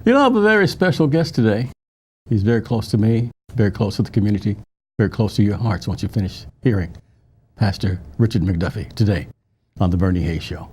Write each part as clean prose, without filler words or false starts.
You know, I have a very special guest today. He's very close to me, very close to the community, very close to your hearts once you finish hearing Pastor Richard McDuffie today on The Bernie Hayes Show.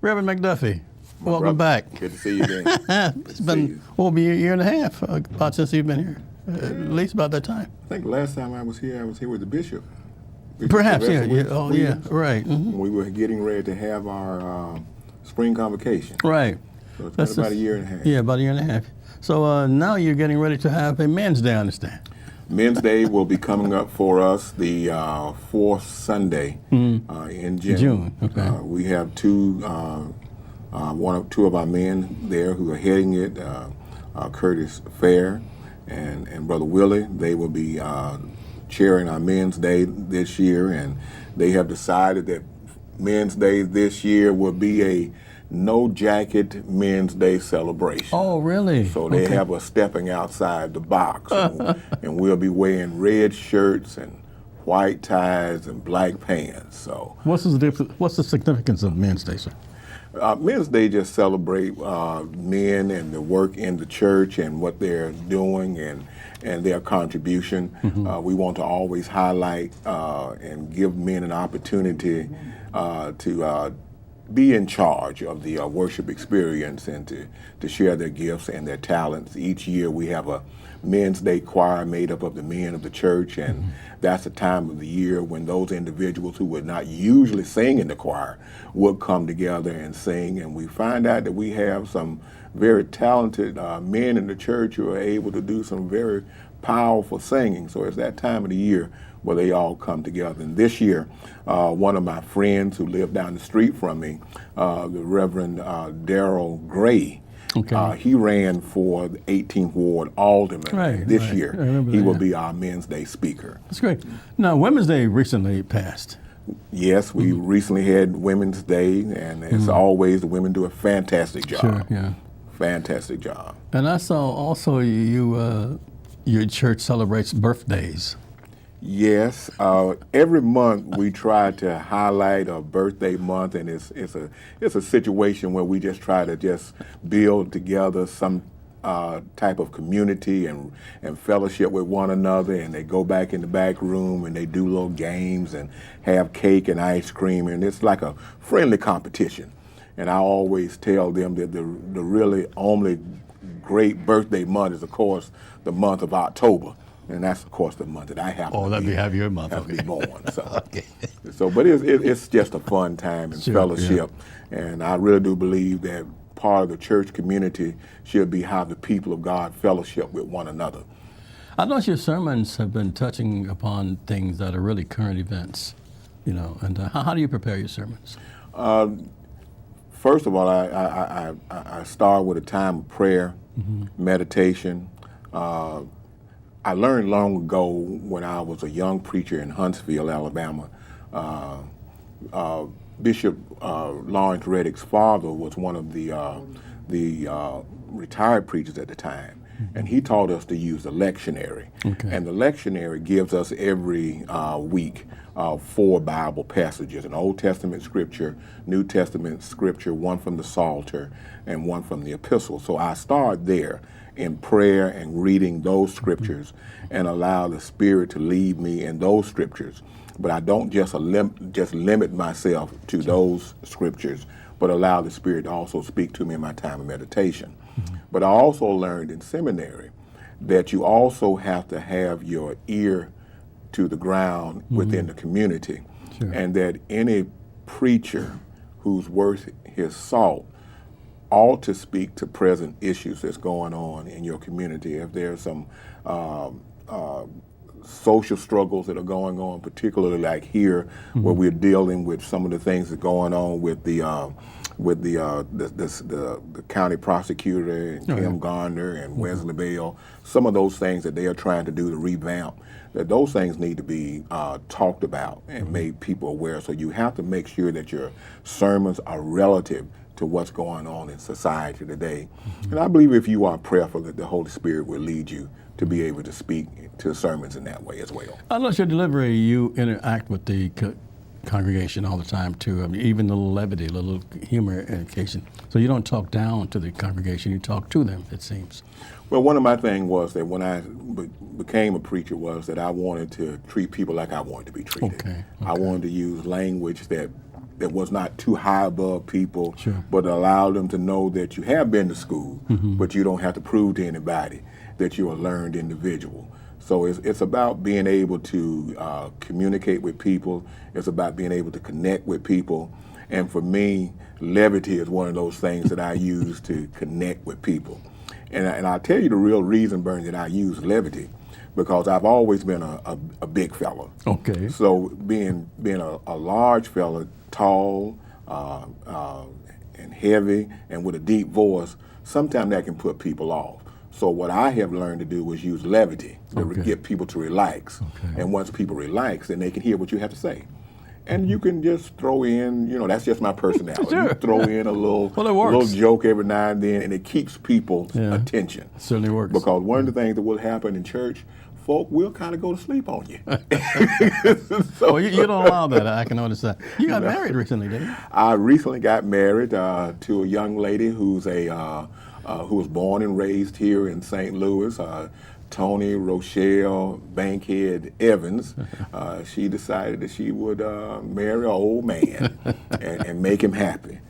Reverend McDuffie, welcome back. Good to see you again. It's been over a year and a half about since you've been here, at least about that time. I think last time I was here with the bishop. Perhaps, yeah. Oh, yeah, right. Mm-hmm. We were getting ready to have our spring convocation. Right. So it's been about a year and a half. Yeah, about a year and a half. So now you're getting ready to have a Men's Day, I understand. Men's Day will be coming up for us the fourth Sunday in June. Okay. We have two of our men there who are heading it, Curtis Fair and Brother Willie. They will be chairing our Men's Day this year, and they have decided that Men's Day this year will be a no jacket Men's Day celebration. Oh, really? So they have us stepping outside the box, and we'll be wearing red shirts and white ties and black pants. So what's the significance of Men's Day, sir? Men's Day just celebrate men and the work in the church and what they're doing and their contribution. Mm-hmm. We want to always highlight and give men an opportunity to be in charge of the worship experience and to share their gifts and their talents. Each year we have a Men's Day choir made up of the men of the church, and that's the time of the year when those individuals who would not usually sing in the choir would come together and sing, and we find out that we have some very talented men in the church who are able to do some very powerful singing. So it's that time of the year where they all come together. And this year, one of my friends who lived down the street from me, the Reverend Darrell Gray, he ran for the 18th Ward Alderman this year. He will be our Men's Day speaker. That's great. Now, Women's Day recently passed. Yes, we recently had Women's Day, and as always, the women do a fantastic job. Sure, yeah. Fantastic job. And I saw also your church celebrates birthdays. Yes, every month we try to highlight a birthday month, and it's a situation where we just try to just build together some type of community and fellowship with one another, and they go back in the back room and they do little games and have cake and ice cream, and it's like a friendly competition. And I always tell them that the really only great birthday month is, of course, the month of October. And that's, of course, the month that I happen to have your month. Be born. So, but it's just a fun time and fellowship. Yeah. And I really do believe that part of the church community should be how the people of God fellowship with one another. I know your sermons have been touching upon things that are really current events, and how do you prepare your sermons? First of all, I start with a time of prayer, meditation. I learned long ago when I was a young preacher in Huntsville, Alabama. Bishop Lawrence Reddick's father was one of the retired preachers at the time, and he taught us to use the lectionary. And the lectionary gives us every week 4 Bible passages: an Old Testament scripture, New Testament scripture, one from the Psalter, and one from the Epistle. So I start there in prayer and reading those scriptures and allow the Spirit to lead me in those scriptures. But I don't just limit myself to those scriptures, but allow the Spirit to also speak to me in my time of meditation. But I also learned in seminary that you also have to have your ear to the ground within the community, and that any preacher who's worth his salt ought to speak to present issues that's going on in your community. If there's some social struggles that are going on, particularly like here, where we're dealing with some of the things that are going on with the with the county prosecutor and Kim Gardner and Wesley Bell, some of those things that they are trying to do to revamp, that those things need to be talked about and made people aware. So you have to make sure that your sermons are relative to what's going on in society today. And I believe if you are prayerful, that the Holy Spirit will lead you to be able to speak to sermons in that way as well. Unless your delivery, you interact with the congregation all the time too. I mean, even a little levity, a little humor in occasion. So you don't talk down to the congregation, you talk to them, it seems. Well, one of my things was that when I became a preacher was that I wanted to treat people like I wanted to be treated. I wanted to use language that was not too high above people, but allowed them to know that you have been to school, but you don't have to prove to anybody that you're a learned individual. So it's about being able to communicate with people. It's about being able to connect with people. And for me, levity is one of those things that I use to connect with people. And I'll tell you the real reason, Bernie, that I use levity, because I've always been a big fella. Okay. So being a large fella, tall and heavy and with a deep voice, sometimes that can put people off. So what I have learned to do is use levity to get people to relax. And once people relax, then they can hear what you have to say. And you can just throw in, that's just my personality. You throw in a little joke every now and then, and it keeps people's attention. It certainly works. Because one of the things that will happen in church, folk will kind of go to sleep on you. You don't allow that, I can understand. You got married recently, didn't you? I recently got married to a young lady who was born and raised here in St. Louis, Tony Rochelle Bankhead Evans. She decided that she would marry an old man and make him happy.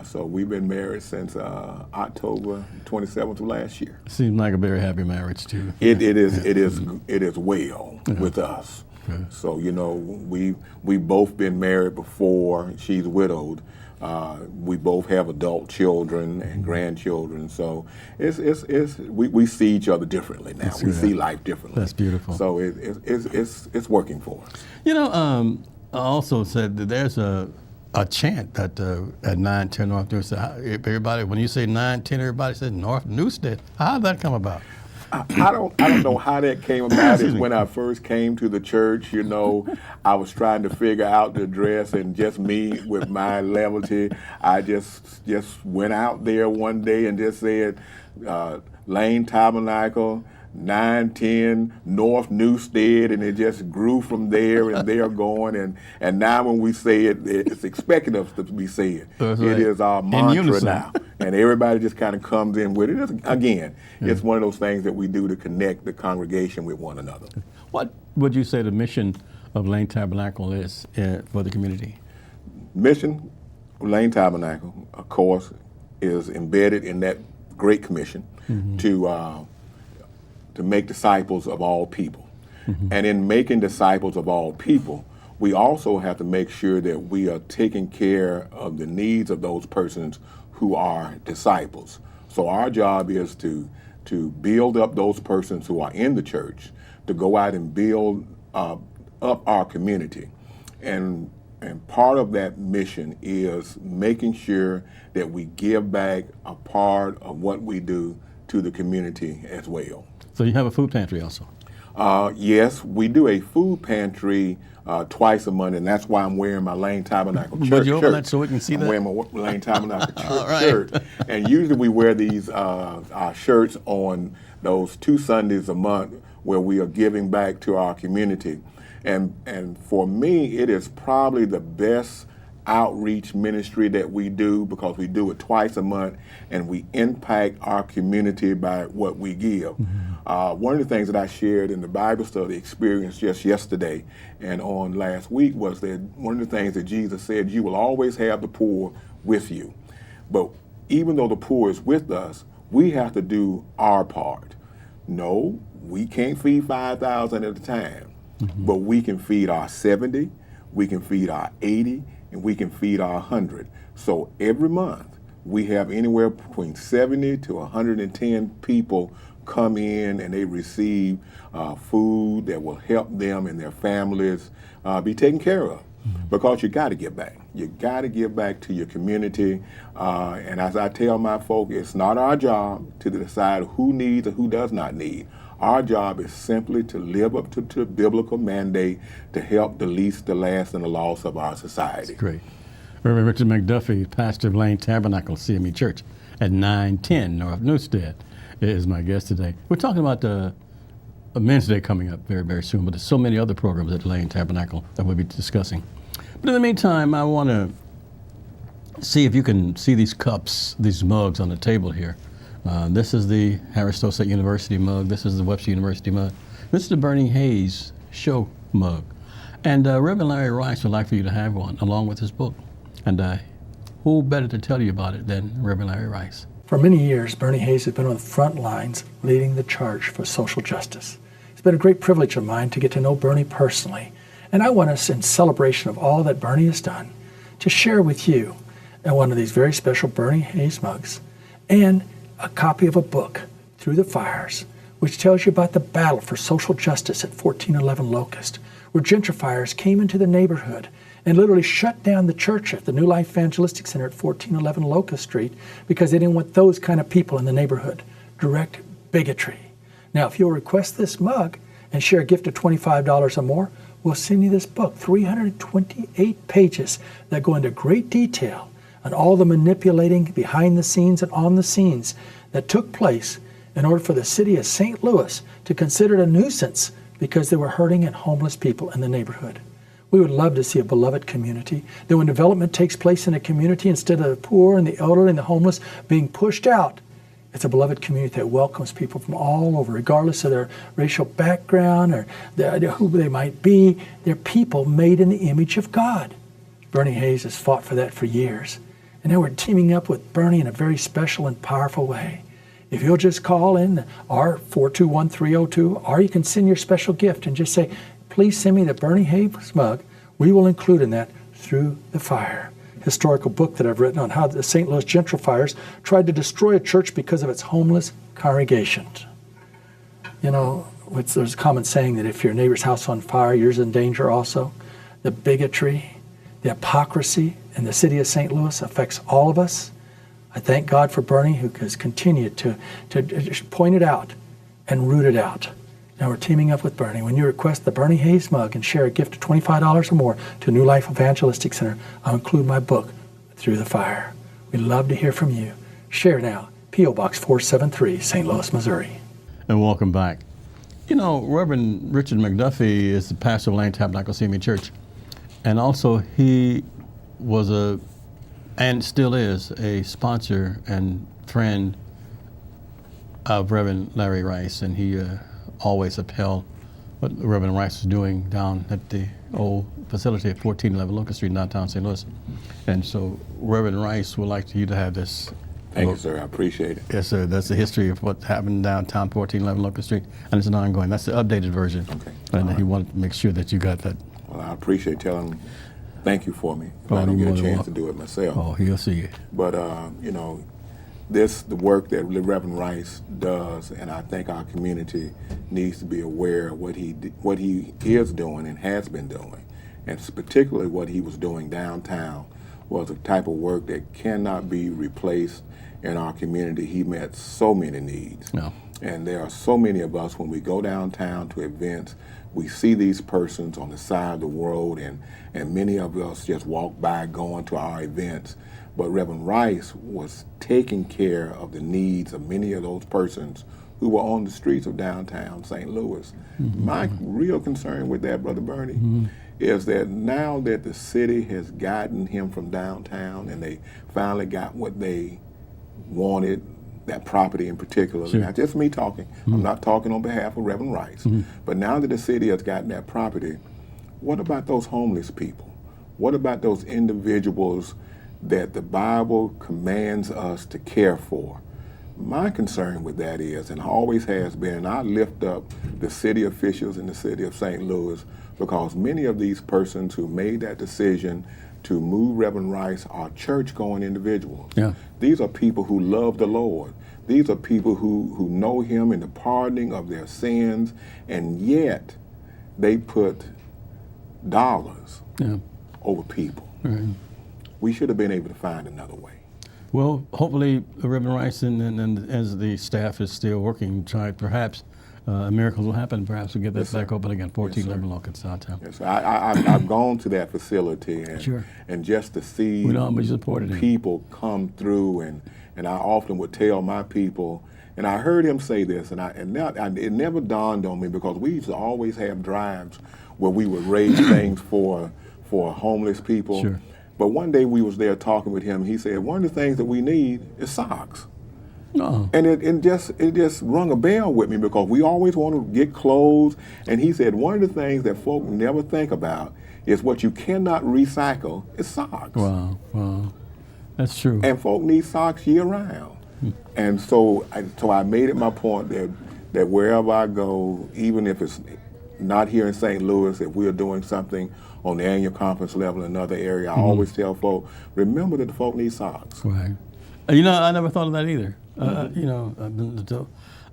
So we've been married since October 27th of last year. Seems like a very happy marriage too. It is well with us. So we both been married before. She's widowed. We both have adult children and grandchildren, so we see each other differently now. We see life differently. That's beautiful. So it's working for us. I also said that there's a chant that at 910 North Newstead. Everybody, when you say 910, everybody says North Newstead. How did that come about? I don't know how that came about. Is when I first came to the church, I was trying to figure out the address, and just me with my levity, I just went out there one day and just said, Lane Tabernacle, 910 North Newstead, and it just grew from there, and they're going, and now when we say it, it's expected of us to be said. It is our mantra now, and everybody just kind of comes in with it. It's one of those things that we do to connect the congregation with one another. What would you say the mission of Lane Tabernacle is for the community? Mission of Lane Tabernacle, of course, is embedded in that Great Commission to make disciples of all people. And in making disciples of all people, we also have to make sure that we are taking care of the needs of those persons who are disciples. So our job is to build up those persons who are in the church, to go out and build up our community. And part of that mission is making sure that we give back a part of what we do to the community as well. So you have a food pantry also? Yes, we do a food pantry twice a month, and that's why I'm wearing my Lane Tabernacle church Would you open shirt. that so we can see that? I'm wearing my Lane Tabernacle church shirt. And usually we wear these our shirts on those 2 Sundays a month where we are giving back to our community. And for me, it is probably the best outreach ministry that we do, because we do it twice a month and we impact our community by what we give. One of the things that I shared in the Bible study experience just yesterday and on last week was that one of the things that Jesus said, you will always have the poor with you. But even though the poor is with us, we have to do our part. No, we can't feed 5,000 at a time, but we can feed our 70, we can feed our 80, and we can feed our 100. So every month, we have anywhere between 70 to 110 people come in and they receive food that will help them and their families be taken care of. because you got to give back. You got to give back to your community. And as I tell my folk, it's not our job to decide who needs or who does not need. Our job is simply to live up to the biblical mandate to help the least, the last, and the lost of our society. That's great. Reverend Richard McDuffie, pastor of Lane Tabernacle CME Church at 910 North Newstead, is my guest today. We're talking about a Men's Day coming up very, very soon, but there's so many other programs at Lane Tabernacle that we'll be discussing. But in the meantime, I want to see if you can see these cups, these mugs on the table here. This is the Harris Stowe State University mug. This is the Webster University mug. This is the Bernie Hayes Show mug. And Reverend Larry Rice would like for you to have one along with his book. And who better to tell you about it than Reverend Larry Rice? For many years, Bernie Hayes has been on the front lines leading the charge for social justice. It's been a great privilege of mine to get to know Bernie personally. And I want us, in celebration of all that Bernie has done, to share with you one of these very special Bernie Hayes mugs and a copy of a book, Through the Fires, which tells you about the battle for social justice at 1411 Locust, where gentrifiers came into the neighborhood and literally shut down the church at the New Life Evangelistic Center at 1411 Locust Street because they didn't want those kind of people in the neighborhood. Direct bigotry. Now, if you'll request this mug and share a gift of $25 or more, we'll send you this book, 328 pages that go into great detail on all the manipulating behind the scenes and on the scenes that took place in order for the city of St. Louis to consider it a nuisance because there were hurting and homeless people in the neighborhood. We would love to see a beloved community, that when development takes place in a community, instead of the poor and the elderly and the homeless being pushed out, it's a beloved community that welcomes people from all over, regardless of their racial background or who they might be. They're people made in the image of God. Bernie Hayes has fought for that for years. And now we're teaming up with Bernie in a very special and powerful way. If you'll just call in our 421-302, or you can send your special gift and just say, please send me the Bernie Hayes mug. We will include in that Through the Fire, historical book that I've written on how the St. Louis gentrifiers tried to destroy a church because of its homeless congregations. You know, there's a common saying that if your neighbor's house on fire, yours in danger also. The bigotry, the hypocrisy in the city of St. Louis affects all of us. I thank God for Bernie, who has continued to point it out and root it out. Now we're teaming up with Bernie. When you request the Bernie Hayes mug and share a gift of $25 or more to New Life Evangelistic Center, I'll include my book, Through the Fire. We'd love to hear from you. Share now, P.O. Box 473, St. Louis, Missouri. And welcome back. You know, Reverend Richard McDuffie is the pastor of Lane Tabernacle CME Church. And also he was and still is a sponsor and friend of Reverend Larry Rice. And he always upheld what Reverend Rice was doing down at the old facility at 1411 Locust Street, downtown St. Louis. And so Reverend Rice would like you to have this. Thank you, sir. I appreciate it. Yes, sir. That's the history of what happened downtown 1411 Locust Street, and it's an ongoing. That's the updated version. Okay. And he wanted to make sure that you got that. Well, I appreciate telling him thank you for me. I don't get a chance to do it myself. Oh, he'll see you. But, you know, the work that Reverend Rice does, and I think our community needs to be aware of what he is doing and has been doing, and particularly what he was doing downtown was a type of work that cannot be replaced in our community. He met so many needs. No. And there are so many of us, when we go downtown to events, we see these persons on the side of the road, and many of us just walk by going to our events. But Reverend Rice was taking care of the needs of many of those persons who were on the streets of downtown St. Louis. Mm-hmm. My real concern with that, Brother Bernie, is that now that the city has gotten him from downtown and they finally got what they wanted, that property in particular, not just me talking, I'm not talking on behalf of Reverend Rice, but now that the city has gotten that property, what about those homeless people? What about those individuals that the Bible commands us to care for? My concern with that is, and always has been, and I lift up the city officials in the city of St. Louis, because many of these persons who made that decision to move Reverend Rice are church-going individuals. Yeah. These are people who love the Lord. These are people who know him in the pardoning of their sins, and yet they put dollars over people. We should have been able to find another way. Well, hopefully, Reverend Rice and as the staff is still working, perhaps miracles will happen. Perhaps we'll get that Yes, back sir. open again, 1411 Yes, Arkansas Town. Yes, I've gone to that facility, and Sure. and just to see We know how much you supported him. people come through, and I often would tell my people, and I heard him say this, and it never dawned on me, because we used to always have drives where we would raise things for homeless people. Sure. But one day we was there talking with him. He said one of the things that we need is socks. No. And it just rung a bell with me, because we always want to get clothes. And he said one of the things that folk never think about is what you cannot recycle is socks. Wow. That's true. And folk need socks year round. And so I made it my point that wherever I go, even if it's not here in St. Louis, if we are doing something on the annual conference level in another area, I always tell folk, remember that the folk need socks. Right. I never thought of that either. I've been to,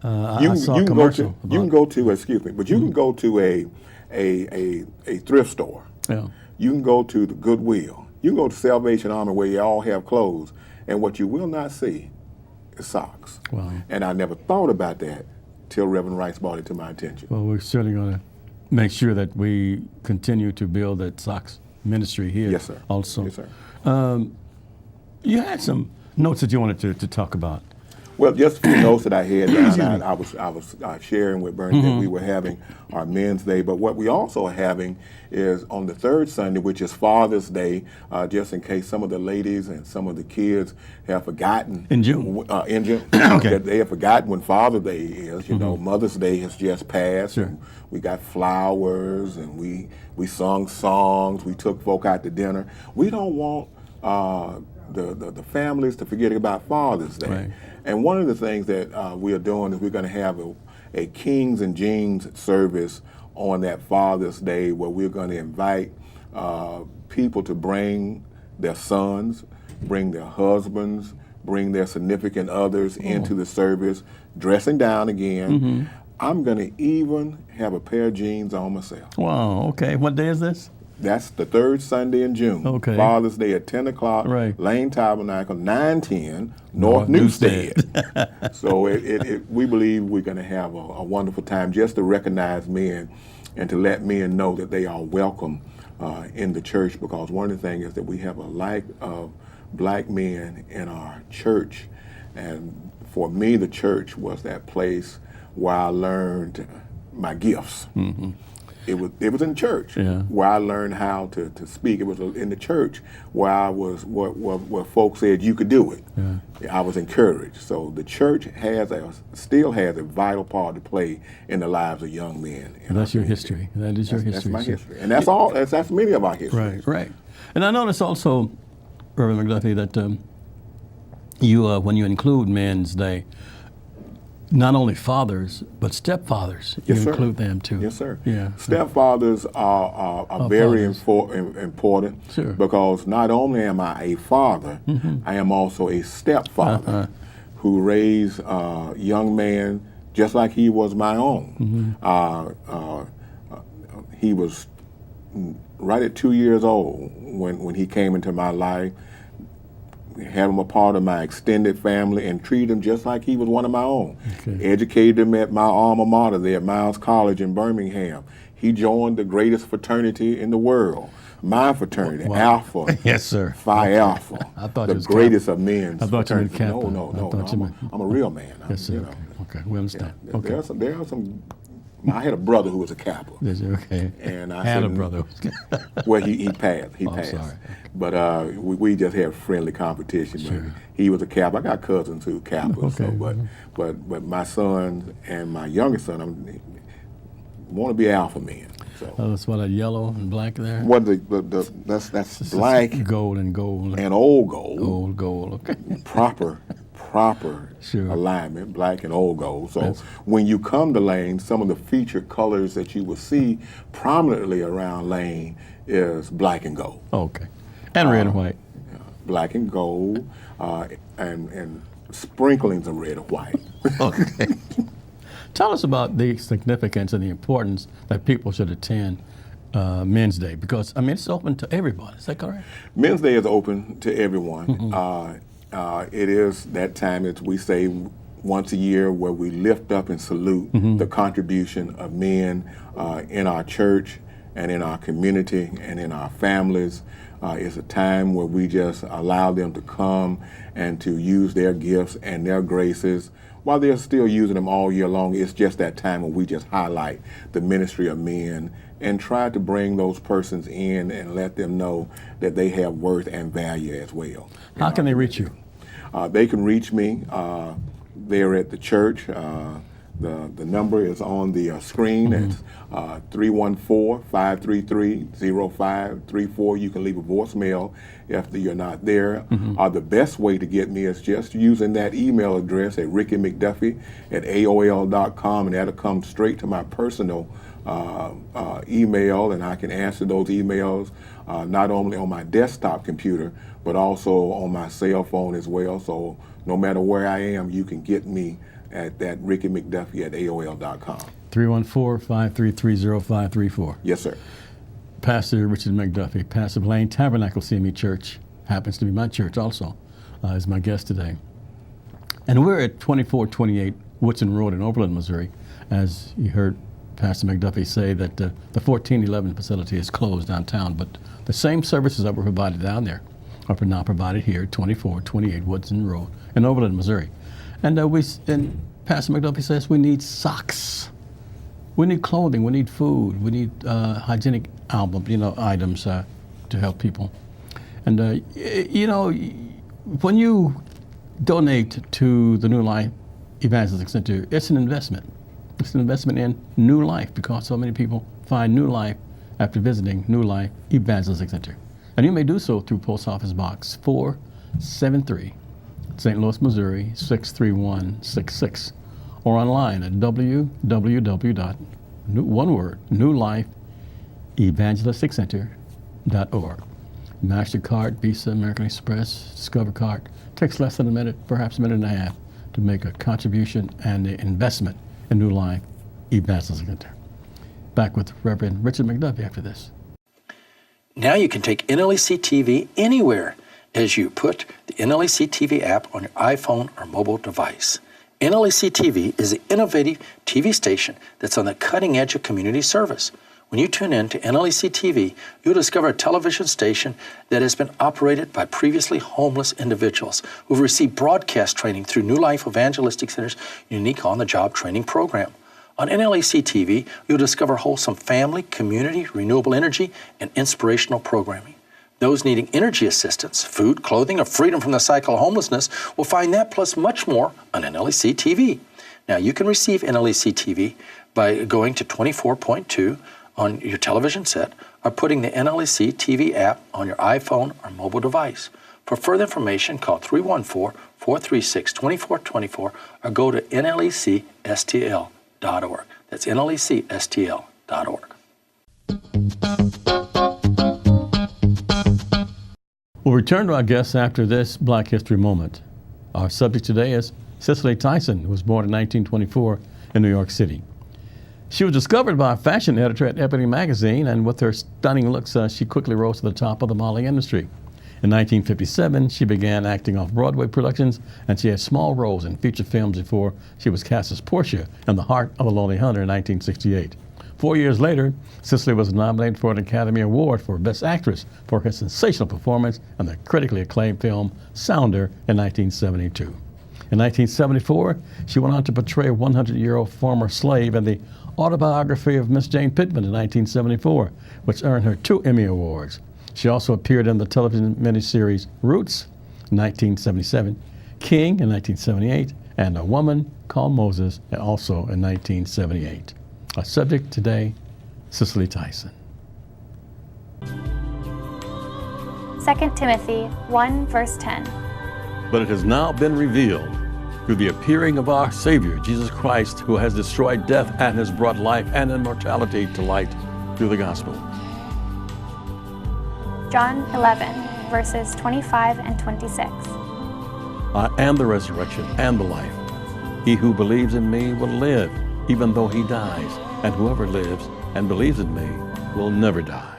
I saw a commercial. You can go to, excuse me, but you can go to a thrift store. Yeah. You can go to the Goodwill. You can go to Salvation Army, where you all have clothes, and what you will not see is socks. Wow. And I never thought about that till Reverend Rice brought it to my attention. Well, we're certainly going to make sure that we continue to build that socks ministry here. Yes, sir. Also. Yes, sir. You had some notes that you wanted to talk about. Well, just a few notes that I had down. I was sharing with Bernie that we were having our Men's Day, but what we also are having is on the third Sunday, which is Father's Day, just in case some of the ladies and some of the kids have forgotten. In June. In June. Okay. That they have forgotten when Father's Day is. You know, Mother's Day has just passed. Sure. And we got flowers, and we sung songs. We took folk out to dinner. We don't want the families to forget about Father's Day. Right. And one of the things that we are doing is we're going to have a Kings and Jeans service on that Father's Day, where we're going to invite people to bring their sons, bring their husbands, bring their significant others into the service, dressing down again. I'm going to even have a pair of jeans on myself. Wow. Okay. What day is this? That's the third Sunday in June. Okay. Father's Day at 10 o'clock, Right. Lane Tabernacle, 910 North Newstead. So we believe we're going to have a wonderful time, just to recognize men and to let men know that they are welcome in the church, because one of the things is that we have a lack of black men in our church. And for me, the church was that place where I learned my gifts. It was in church where I learned how to speak. It was in the church where I was where folks said you could do it. I was encouraged. So the church still has a vital part to play in the lives of young men. And that's your history. That is your history. That's my history, and that's all. That's many of our history. Right. And I noticed also, Reverend McDuffie, that you when you include Men's Day, not only fathers, but stepfathers, Yes, you sir. include them too. Yes, sir. Yeah. Stepfathers are very important, Sure. because not only am I a father, I am also a stepfather who raised a young man just like he was my own. He was right at 2 years old when he came into my life. Had him a part of my extended family and treated him just like he was one of my own. Okay. Educated him at my alma mater there at Miles College in Birmingham. He joined the greatest fraternity in the world, my fraternity, Alpha. Yes, sir. Phi Alpha. I thought the it was greatest of men's I thought you meant fraternities. Kappa. No, I thought you meant- I'm a real man. Yes, sir. You know. Okay. We understand. Yeah, Okay. there are some. I had a brother who was a Kappa. Yes, sir. Okay. And I had a said- brother. Well, he passed. He Oh, I'm passed. sorry. But we just had friendly competition. Sure. But he was a Kappa. I got cousins who Kappa. Okay. So, but my son and my youngest son want to be alpha men. So That's what, a yellow and black there? what that's black Gold and gold. and old gold. Gold. Okay. Proper Sure. alignment, black and old gold. So Yes. when you come to Lane, some of the featured colors that you will see prominently around Lane is black and gold. Okay. And red and white. Black and gold, and sprinklings of red and white. Okay. Tell us about the significance and the importance that people should attend Men's Day? Because, I mean, it's open to everyone. Is that correct? Men's Day is open to everyone. It is that time, as we say once a year, where we lift up and salute the contribution of men in our church and in our community and in our families. It's a time where we just allow them to come and to use their gifts and their graces. While they're still using them all year long, it's just that time when we just highlight the ministry of men and try to bring those persons in and let them know that they have worth and value as well. How can they reach you? They can reach me there at the church. The number is on the screen. It's 314-533-0534. You can leave a voicemail if you're not there. The best way to get me is just using that email address at rickymcduffie@aol.com, and that'll come straight to my personal email, and I can answer those emails not only on my desktop computer, but also on my cell phone as well. So no matter where I am, you can get me at that rickymcduffie@aol.com. 314-533-0534. Yes, sir. Pastor Richard McDuffie, pastor of Lane Tabernacle CME Church, happens to be my church also, is my guest today. And we're at 2428 Woodson Road in Overland, Missouri. As you heard Pastor McDuffie say that the 1411 facility is closed downtown, but the same services that were provided down there are now provided here at 2428 Woodson Road in Overland, Missouri. And Pastor McDuffie says we need socks, we need clothing, we need food, we need hygienic items to help people. And when you donate to the New Life Evangelistic Center, it's an investment. It's an investment in new life, because so many people find new life after visiting New Life Evangelistic Center. And you may do so through Post Office Box 473, St. Louis, Missouri 63166, or online at www.newlifeevangelisticcenter.org. MasterCard, Visa, American Express, Discover Card. Takes less than a minute, perhaps a minute and a half, to make a contribution and an investment in New Life Evangelistic Center. Back with Reverend Richard McDuffie after this. Now you can take NLEC TV anywhere as you put the NLEC TV app on your iPhone or mobile device. NLEC TV is an innovative TV station that's on the cutting edge of community service. When you tune in to NLEC TV, you'll discover a television station that has been operated by previously homeless individuals who've received broadcast training through New Life Evangelistic Center's unique on-the-job training program. On NLEC TV, you'll discover wholesome family, community, renewable energy, and inspirational programming. Those needing energy assistance, food, clothing, or freedom from the cycle of homelessness will find that plus much more on NLEC TV. Now, you can receive NLEC TV by going to 24.2 on your television set or putting the NLEC TV app on your iPhone or mobile device. For further information, call 314-436-2424 or go to nlecstl.org. That's nlecstl.org. We'll return to our guests after this Black History Moment. Our subject today is Cicely Tyson, who was born in 1924 in New York City. She was discovered by a fashion editor at Ebony magazine, and with her stunning looks, she quickly rose to the top of the modeling industry. In 1957, she began acting off-Broadway productions, and she had small roles in feature films before she was cast as Portia in The Heart of a Lonely Hunter in 1968. 4 years later, Cicely was nominated for an Academy Award for Best Actress for her sensational performance in the critically acclaimed film Sounder in 1972. In 1974, she went on to portray a 100-year-old former slave in the autobiography of Miss Jane Pittman in 1974, which earned her 2 Emmy Awards. She also appeared in the television miniseries Roots in 1977, King in 1978, and A Woman Called Moses also in 1978. Our subject today, Cicely Tyson. 2 Timothy 1, verse 10. But it has now been revealed through the appearing of our Savior, Jesus Christ, who has destroyed death and has brought life and immortality to light through the gospel. John 11, verses 25 and 26. I am the resurrection and the life. He who believes in me will live, even though he dies, and whoever lives and believes in me will never die.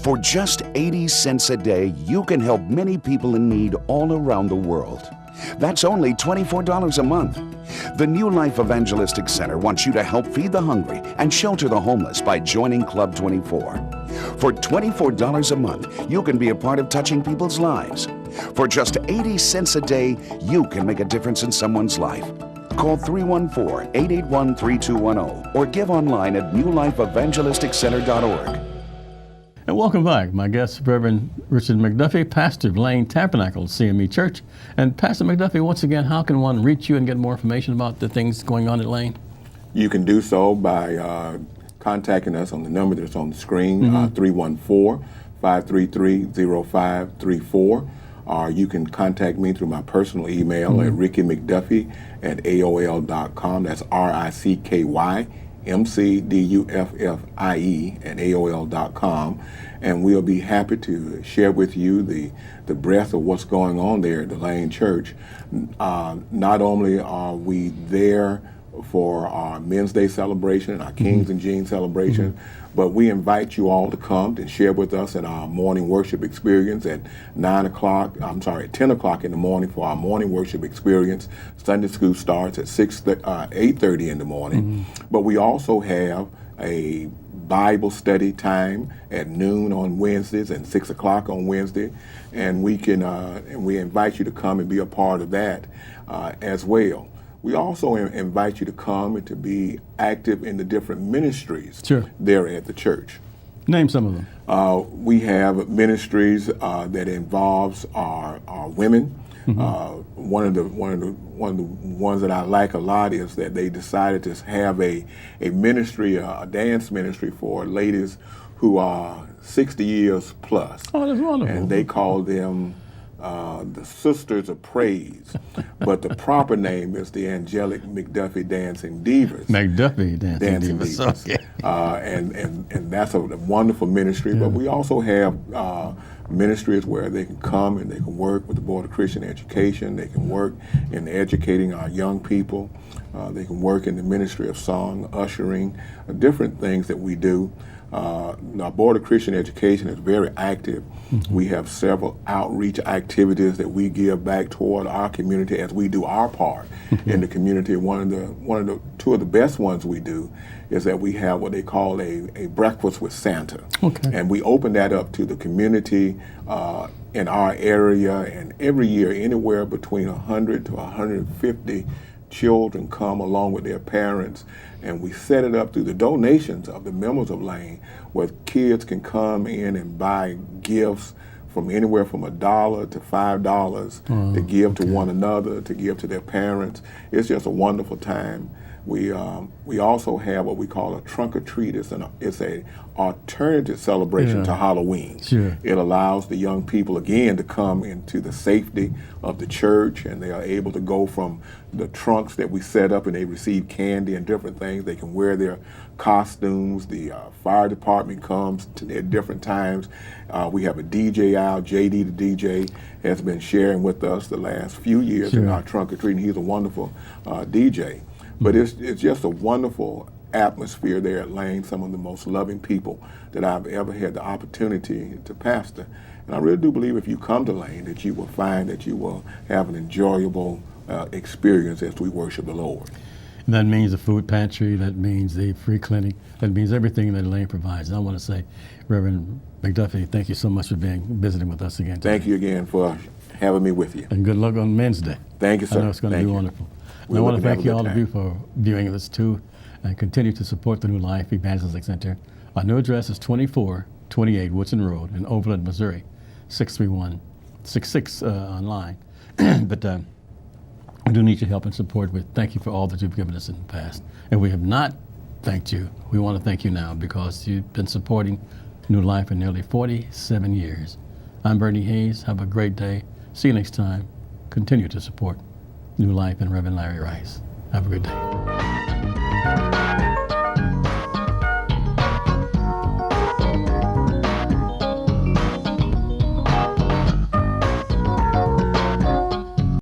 For just 80 cents a day, you can help many people in need all around the world. That's only $24 a month. The New Life Evangelistic Center wants you to help feed the hungry and shelter the homeless by joining Club 24. For $24 a month, you can be a part of touching people's lives. For just 80 cents a day, you can make a difference in someone's life. Call 314-881-3210 or give online at newlifeevangelisticcenter.org. And welcome back. My guest, Reverend Richard McDuffie, pastor of Lane Tabernacle CME Church. And Pastor McDuffie, once again, how can one reach you and get more information about the things going on at Lane? You can do so by contacting us on the number that's on the screen, 314-533-0534. Or you can contact me through my personal email at rickymcduffie@aol.com. That's RICKYMCDUFFIE@aol.com. And we'll be happy to share with you the breadth of what's going on there at the Lane Church. Not only are we there for our Men's Day celebration and our Kings and Jeans celebration, but we invite you all to come and share with us in our morning worship experience at 10 o'clock in the morning for our morning worship experience. Sunday school starts at 8:30 in the morning. But we also have a Bible study time at noon on Wednesdays and 6 o'clock on Wednesday, and we invite you to come and be a part of that as well. We also invite you to come and to be active in the different ministries there at the church. Name some of them. We have ministries that involves our women. One of the ones that I like a lot is that they decided to have a ministry, a dance ministry for ladies who are 60 years plus. Oh, that's wonderful. And they call them the Sisters of Praise, but the proper name is the Angelic McDuffie Dancing Divas. McDuffie Dancing Divas. Okay. And that's a wonderful ministry. But we also have ministries where they can come and they can work with the Board of Christian Education. They can work in educating our young people. They can work in the ministry of song, ushering, different things that we do. Our Board of Christian Education is very active. We have several outreach activities that we give back toward our community as we do our part in the community. Two of the best ones we do is that we have what they call a breakfast with Santa. Okay. And we open that up to the community in our area, and every year anywhere between 100 to 150 children come along with their parents, and we set it up through the donations of the members of Lane, where kids can come in and buy gifts from anywhere from $1 to $5 to give to one another, to give to their parents. It's just a wonderful time. We also have what we call a trunk or treat. It's a alternative celebration to Halloween. Sure. It allows the young people again to come into the safety of the church, and they are able to go from the trunks that we set up, and they receive candy and different things. They can wear their costumes. The fire department comes at different times. We have a DJ out. JD the DJ has been sharing with us the last few years in our trunk or treat, and he's a wonderful DJ. But it's just a wonderful atmosphere there at Lane, some of the most loving people that I've ever had the opportunity to pastor. And I really do believe if you come to Lane that you will find that you will have an enjoyable experience as we worship the Lord. And that means the food pantry, that means the free clinic, that means everything that Lane provides. And I want to say, Reverend McDuffie, thank you so much for visiting with us again today. Thank you again for having me with you. And good luck on Men's Day. Thank you, sir. I know it's going to be wonderful. And I want to thank all of you for viewing this too, and continue to support the New Life Evangelistic Center. Our new address is 2428 Woodson Road in Overland, Missouri, 63166 online. But we do need your help and support. Thank you for all that you've given us in the past. And we have not thanked you. We want to thank you now because you've been supporting New Life for nearly 47 years. I'm Bernie Hayes. Have a great day. See you next time. Continue to support New Life and Reverend Larry Rice. Have a good day.